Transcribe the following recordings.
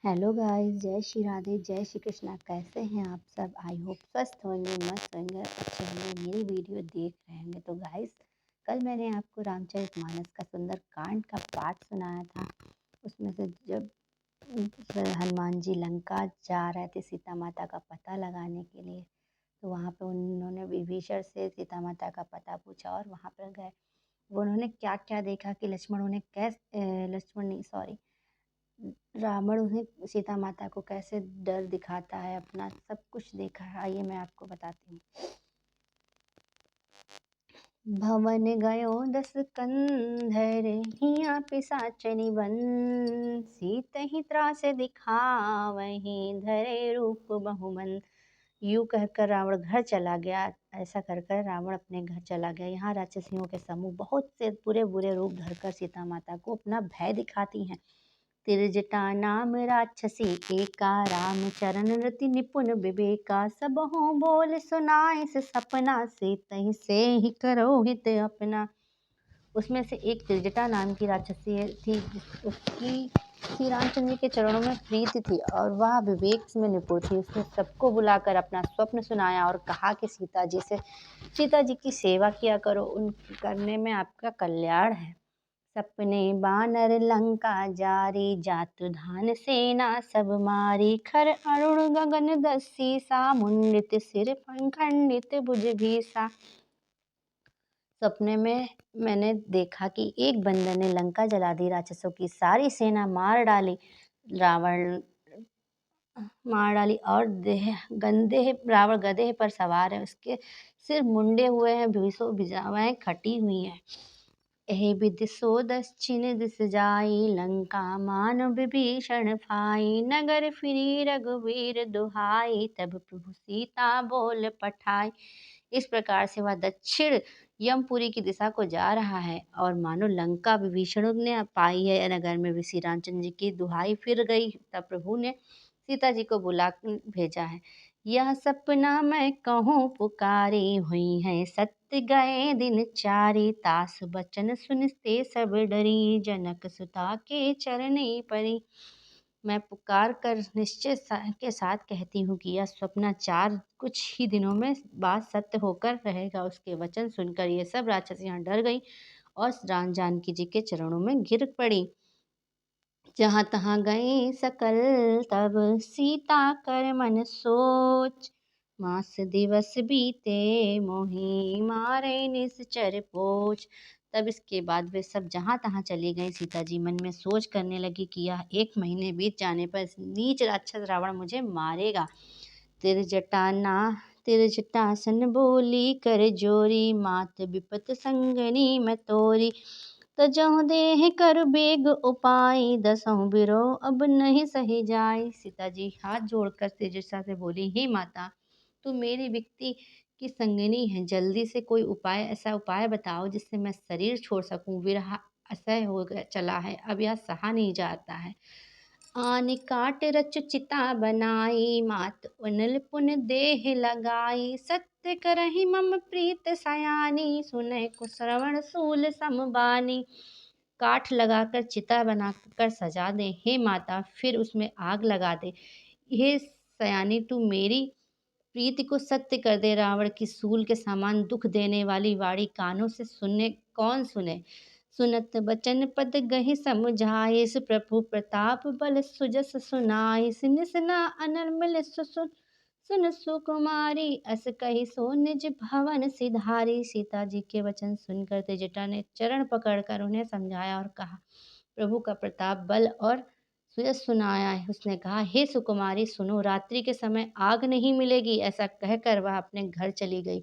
Hello guys, जय श्री राधे, जय श्री कृष्णा। कैसे हैं आप सब? आई होप स्वस्थ होंगे, मस्त होंगे, अच्छे होंगे, मेरी वीडियो देख रहे होंगे। तो गाइस, कल मैंने आपको रामचरितमानस का सुंदर कांड का पाठ सुनाया था। उसमें से जब हनुमान जी लंका जा रहे थे सीता माता का पता लगाने के लिए, तो वहाँ पे उन्होंने विभीषण से सीता माता का पता पूछा और वहाँ पर गए। वो उन्होंने क्या क्या देखा कि लक्ष्मण उन्हें लक्ष्मण नहीं, सॉरी, रावण उन्हें सीता माता को कैसे डर दिखाता है, अपना सब कुछ देखा है। आइए मैं आपको बताती हूँ। भवन गयो दस कंधर, हिया पिसाचनि बन, सीतहि त्रास दिखावहि, धरे रूप बहुमन। यूं कहकर रावण घर चला गया। ऐसा कर कर रावण अपने घर चला गया। यहाँ राक्षसियों के समूह बहुत से बुरे बुरे रूप धरकर सीता माता को अपना भय दिखाती हैं। तिरजटा नाम राक्षसी एका, राम चरण रति निपुण विवेका, सबहों बोल सुनाए से सपना, से तहि से ही करो हित अपना। उसमें से एक तिरजटा नाम की राक्षसी थी, उसकी श्री रामचंद्र जी के चरणों में प्रीति थी और वह विवेक में निपुण थी। उसने सबको बुलाकर अपना स्वप्न सुनाया और कहा कि सीता जी की सेवा किया करो, उन करने में आपका कल्याण है। सपने बानर लंका जारी, जातु धान सेना सब मारी, खर अरुण गगन दसी सा, मुंडित सिर खंडित भुज भीसा। सपने में मैंने देखा कि एक बंदर ने लंका जला दी, राक्षसों की सारी सेना मार डाली, रावण मार डाली और रावण गधे पर सवार है, उसके सिर मुंडे हुए हैं, भुजाएं खटी हुई हैं। एहि विधि सो दक्षिण दिस जाई, लंका मान विभीषण भाई, नगर फिरी रघुवीर दुहाई, तब प्रभु सीता बोल पठाई। इस प्रकार से वह दक्षिण यमपुरी की दिशा को जा रहा है और मानो लंका विभीषण ने पाई है। नगर में श्री रामचंद्र जी की दुहाई फिर गई, तब प्रभु ने सीता जी को बुला भेजा है। यह सपना मैं कहूँ पुकारी, हुई है सत्य गए दिन चारी, तास बचन सुनते सब डरी, जनक सुता के चरणे परी। मैं पुकार कर निश्चय के साथ कहती हूँ कि यह स्वप्न कुछ ही दिनों में बाद सत्य होकर रहेगा। उसके वचन सुनकर ये सब राक्षसियाँ डर गई और राम जानकी जी के चरणों में गिर पड़ी। जहाँ तहाँ गए सकल तब, सीता कर मन सोच, मास दिवस बीते मोहि, मारे निश्चर पोच। तब इसके बाद वे सब जहाँ तहाँ चली गई। सीता जी मन में सोच करने लगी कि यह 1 महीने बीत जाने पर नीच राक्षस रावण मुझे मारेगा। तिरजटासन बोली कर जोरी, मात विपत संगनी मैं तोरी, तजहु देह कर बेग उपाय, दसहु बिरो अब नहीं सही जाए। सीता जी हाथ जोड़कर तेजस्सा से बोली, हे माता, तू मेरी विपत्ति की संगिनी है, जल्दी से कोई ऐसा उपाय बताओ जिससे मैं शरीर छोड़ सकूं। विरह असह्य हो चला है, अब यह सहा नहीं जाता है। आन काट रच चिता बनाई, मात उनल पुन देह लगाई, सत्य करहि मम प्रीत सयानी, सुने कुश्रवण सूल समबानी। काठ लगाकर चिता बनाकर सजा दे हे माता, फिर उसमें आग लगा दे। हे सयानी, तू मेरी प्रीति को सत्य कर दे। रावण की सूल के समान दुख देने वाली वाणी कानों से कौन सुने। सुनत बचन पद गहि समझाइस, प्रभु प्रताप बल सुजस सुनाइस, निसना अनर्मल सुन सुकुमारी, अस कही सो निज भवन सिधारी। सीता जी के वचन सुनकर त्रिजटा ने चरण पकड़कर उन्हें समझाया और कहा, प्रभु का प्रताप बल और सुयस सुनाया है। उसने कहा, हे सुकुमारी सुनो, रात्रि के समय आग नहीं मिलेगी। ऐसा कहकर वह अपने घर चली गई।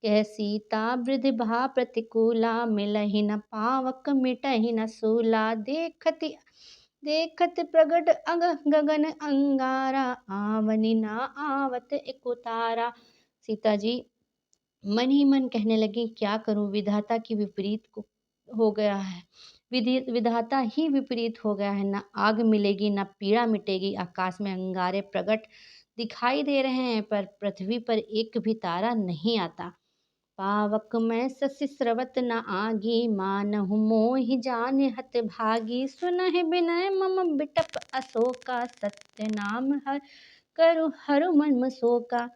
कह सीता वृद्ध भा प्रतिकूला, मिलहि न पावक मिटहि न सूला, देखत प्रगट गगन अंगारा, आवनि न आवत एक उतारा। सीता जी मन ही मन कहने लगी, क्या करूं, विधाता की विपरीत हो गया है। विधाता ही विपरीत हो गया है। न आग मिलेगी, न पीड़ा मिटेगी। आकाश में अंगारे प्रगट दिखाई दे रहे हैं, पर पृथ्वी पर एक भी तारा नहीं आता। पावक मैं शशि स्रवत न आगी, मानहु मोहि जान हत भागी। सुनहि विनय मम बिटप अशोका, सत्य नाम हर करु हरु मम शोका।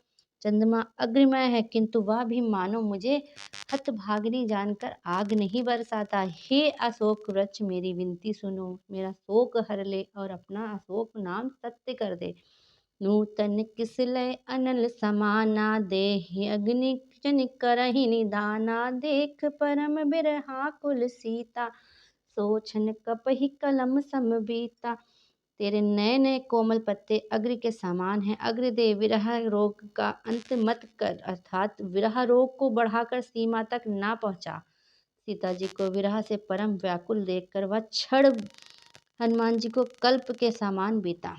चंद्रमा अग्निमय है किंतु वह भी मानो मुझे हतभागिनी जानकर आग नहीं बरसाता। हे अशोक वृक्ष मेरी विनती सुनो, मेरा शोक हर ले और अपना अशोक नाम सत्य कर दे। नूतन किसलय अनल समाना, देहि अग्नि जन करहि निदाना। देख परम बिरहा कुल सीता, सोचन कपहि कलम सम बीता। तेरे नए नए कोमल पत्ते अग्नि के समान हैं। अग्नि दे विरह रोग का अंत मत कर, अर्थात विरह रोग को बढ़ाकर सीमा तक ना पहुंचा। सीता जी को विरह से परम व्याकुल देखकर वह क्षण हनुमान जी को कल्प के समान बीता।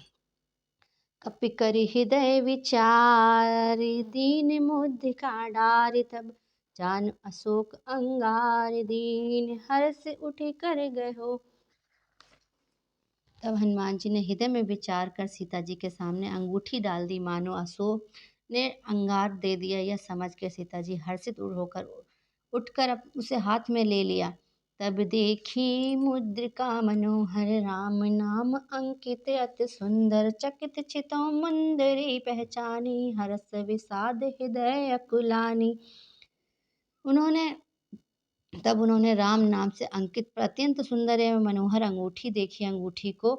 कपि करि हृदय विचारि, दीन मुद्रिका डारि तब। जान अशोक अंगार दीन, हर्ष उठि कर गयो। तब हनुमान जी ने हृदय में विचार कर सीता जी के सामने अंगूठी डाल दी, मानो अशोक ने अंगार दे दिया। यह समझ कर सीता जी हर्षित होकर उठकर उसे हाथ में ले लिया। तब देखी मुद्रिका मनोहर, राम नाम अंकित अति सुंदर। चकित चितौ मुंदरी पहचानी, हर्ष विषाद हृदय अकुलानी। तब उन्होंने राम नाम से अंकित अत्यंत सुंदर एवं मनोहर अंगूठी देखी। अंगूठी को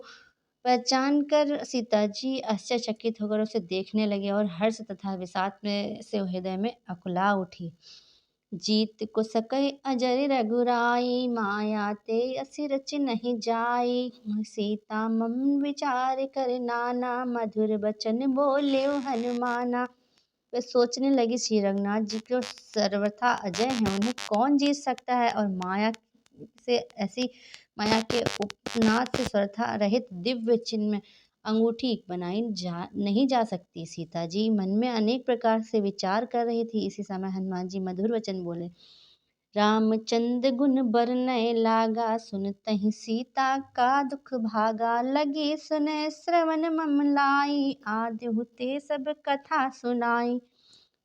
पहचान कर सीता जी आश्चर्यचकित होकर उसे देखने लगे और हर्ष तथा विषाद में से हृदय में अकुला उठी। जीत को सकहि अजर रघुराई, माया ते असी रच नहीं जाई। सीता मम विचार कर नाना, मधुर बचन बोले हनुमाना। वे सोचने लगी, श्री रघुनाथ जी को सर्वथा अजय हैं, उन्हें कौन जीत सकता है। और माया के उपनाथ से सर्वथा रहित दिव्य चिन्ह में अंगूठी बनाई नहीं जा सकती। सीता जी मन में अनेक प्रकार से विचार कर रही थी। इसी समय हनुमान जी मधुर वचन बोले। रामचंद्र गुण बरनय लागा, सुनतहि सीता का दुख भागा। लगी सुने श्रवण मम लाई, आद्यु ते सब कथा सुनाई।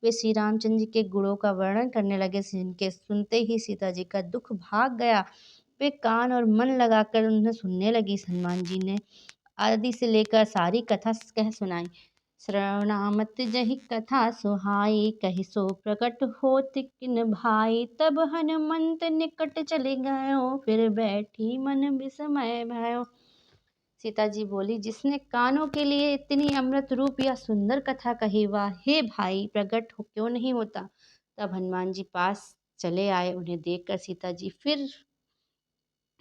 वे श्री रामचंद्र जी के गुणों का वर्णन करने लगे, जिनके सुनते ही सीता जी का दुख भाग गया। वे कान और मन लगाकर उन्हें सुनने लगी। हनुमान जी ने आदि से लेकर सारी कथा कह सुनाई। श्रवणामत जहि कथा सुहाई, कहि सो प्रकट होत किन भाई। तब हनुमंत निकट चले गयो, फिर बैठी मन विस्मय भयो। सीता जी बोली, जिसने कानों के लिए इतनी अमृत रूप या सुंदर कथा कही, वह हे भाई प्रकट क्यों नहीं होता। तब हनुमान जी पास चले आए। उन्हें देखकर सीता जी फिर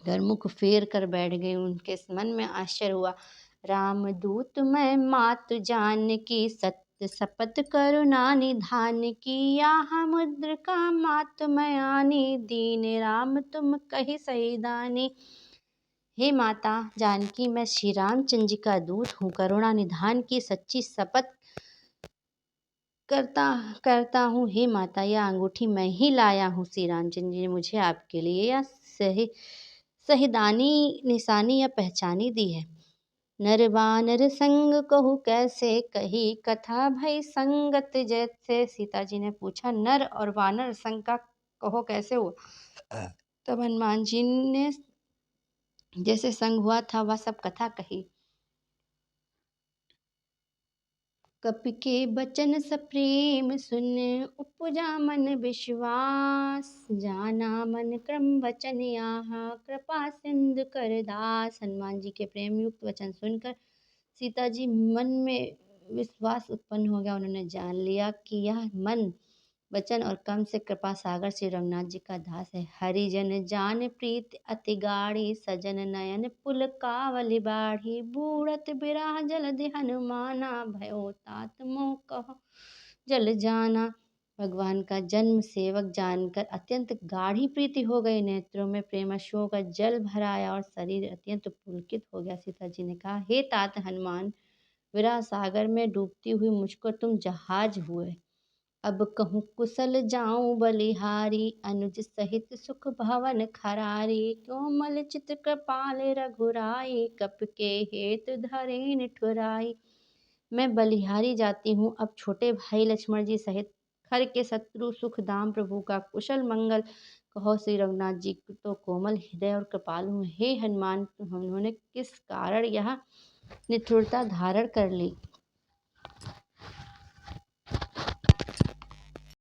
घर मुख फेर कर बैठ गई। उनके मन में आश्चर्य हुआ। रामदूत मैं मात जानकी, सत्य शपथ करुणा निधान की। यहाँ मुद्रिका मात मैं आनी, दीन राम तुम कही सही दानी। हे माता जानकी, मैं श्री रामचंद्र जी का दूत हूँ। करुणा निधान की सच्ची शपथ करता करता हूँ। हे माता, यह अंगूठी मैं ही लाया हूँ। श्री रामचंद्र जी ने मुझे आपके लिए यह सहीदानी निशानी या पहचानी दी है। नर बानर संग कहूँ कैसे, कही कथा भई संगत जैसे। सीता जी ने पूछा, नर और वानर संग का कहो कैसे हुआ। तब हनुमान जी ने जैसे संग हुआ था वह सब कथा कही। कपि के बचन सप्रेम सुन, उपजा मन विश्वास। जाना मन क्रम वचन यहाँ, कृपा सिंधु कर दास। हनुमान जी के प्रेम युक्त वचन सुनकर सीता जी मन में विश्वास उत्पन्न हो गया। उन्होंने जान लिया कि यह मन वचन और कर्म से कृपा सागर श्री रघुनाथ जी का दास है। हरिजन जान प्रीत अति गाढ़ी, सजन नयन पुल कावली बाढ़ी। बूढ़त बिरह जलधि हनुमाना, भयो तात मोह कहो जल जाना। भगवान का जन्म सेवक जानकर अत्यंत गाढ़ी प्रीति हो गई। नेत्रों में प्रेमाश्रुओं का जल भर आया और शरीर अत्यंत पुलकित हो गया। सीता जी ने कहा, हे तात हनुमान, विरह सागर में डूबती हुई मुझको तुम जहाज हुए। अब कहूँ कुशल जाऊं बलिहारी, अनुज सहित सुख भवन खरारी। कोमल चित कृपाल रघुराई, कप के हेतु धरे ठुराई। मैं बलिहारी जाती हूँ। अब छोटे भाई लक्ष्मण जी सहित खर के शत्रु सुख धाम प्रभु का कुशल मंगल। कहो श्री रघुनाथ जी तो कोमल हृदय और कृपालु हैं। हे हनुमान उन्होंने किस कारण यह निठुरता धारण कर ली।